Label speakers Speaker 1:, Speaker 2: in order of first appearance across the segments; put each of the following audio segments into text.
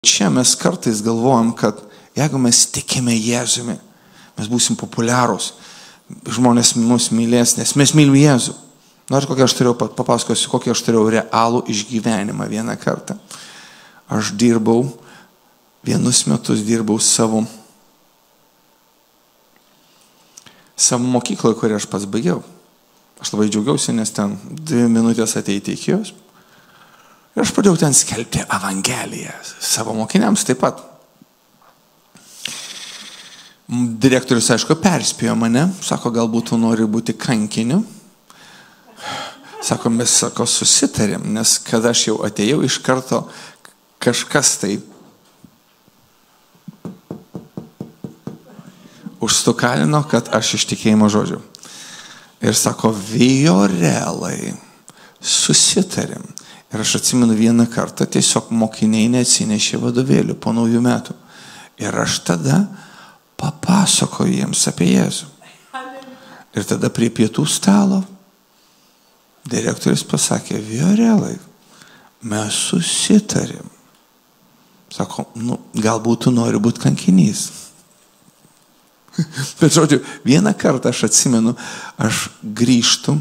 Speaker 1: Čia mes kartais galvojam, kad jeigu mes tikime Jėzumi, mes būsim populiarūs, žmonės mus mylės, nes mes mylim Jėzų. Nors papasakosiu, kokį aš turėjau realų išgyvenimą vieną kartą. Aš dirbau, vienus metus dirbau savo mokykloje, kurią aš pats baigiau. Aš labai džiaugiausi, nes ten 2 minutės ateiti iki jos. Ir aš pradėjau ten skelbti evangeliją savo mokiniams taip pat. Direktorius, aišku, perspėjo mane, sako, galbūt tu nori būti kankiniu. Sako, mes susitarėm, nes kada aš jau atėjau, iš karto kažkas tai užstukalino, kad aš iš tikėjimo žodžių. Ir sako, Viorelai, susitarėm. Ir aš atsimenu vieną kartą, tiesiog mokiniai neatsinešė vadovėlių po naujų metų. Ir aš tada papasakoju jiems apie Jėzų. Ir tada prie pietų stalo direktorius pasakė, Viorelai, mes susitarėm. Sako, galbūt tu nori būti kankinys. Bet žodžiu, vieną kartą aš atsimenu, aš grįžtu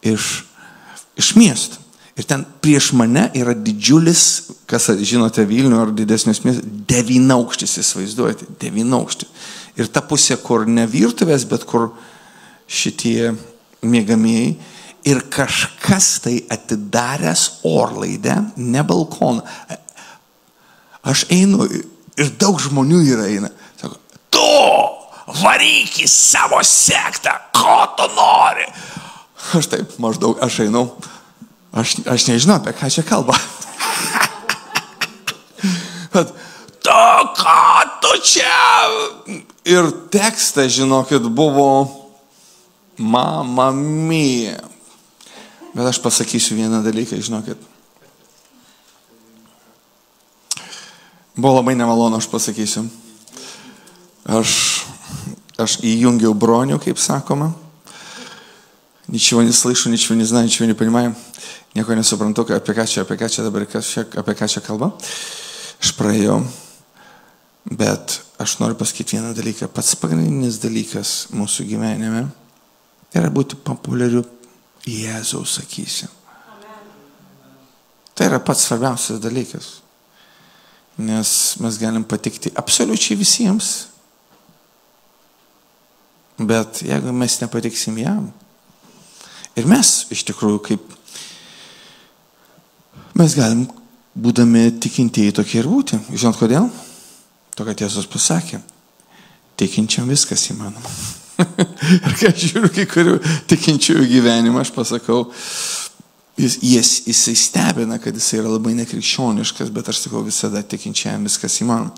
Speaker 1: iš miesto. Ir ten prieš mane yra didžiulis, kas žinote Vilnių ar didesnius miestus, 9-aukštis, įsivaizduojate, 9-aukštis. Ir ta pusė, kur ne virtuvės, bet kur šitie miegamieji. Ir kažkas tai atidaręs orlaidę, ne balkoną. Aš einu ir daug žmonių yra eina. Sako, tu varyk į savo sektą, ko tu nori? Aš taip maždaug, aš einu. Aš nežinau, apie ką čia kalba. Bet, ką tu čia? Ir tekstas, žinokit, buvo Mamma mia. Bet aš pasakysiu vieną dalyką, žinokit. Buvo labai nemalonu, aš pasakysiu. Aš įjungiau bronių, kaip sakoma. Ничего не слышу, ничего не знаю, ничего не понимаю. Nieko nesuprantu, apie ką čia dabar, apie ką čia kalba. Aš praėjau, bet aš noriu pasakyti vieną dalyką. Pats pagrindinis dalykas mūsų gyvenime yra būti populiariu Jėzaus akyse. Tai yra pats svarbiausias dalykas. Nes mes galim patikti absoliučiai visiems. Bet jeigu mes nepatiksim jam, ir mes iš tikrųjų kaip mes galim, būdami tikintieji, tokie ir būti. Žinot kodėl? To, kad Jėzus pasakė, tikinčiam viskas įmanoma. Ir kai aš žiūriu kai kurių tikinčiųjų gyvenimą, aš pasakau, jisai stebina, kad jisai yra labai nekrikščioniškas, bet aš sakau, visada tikinčiam viskas įmanoma.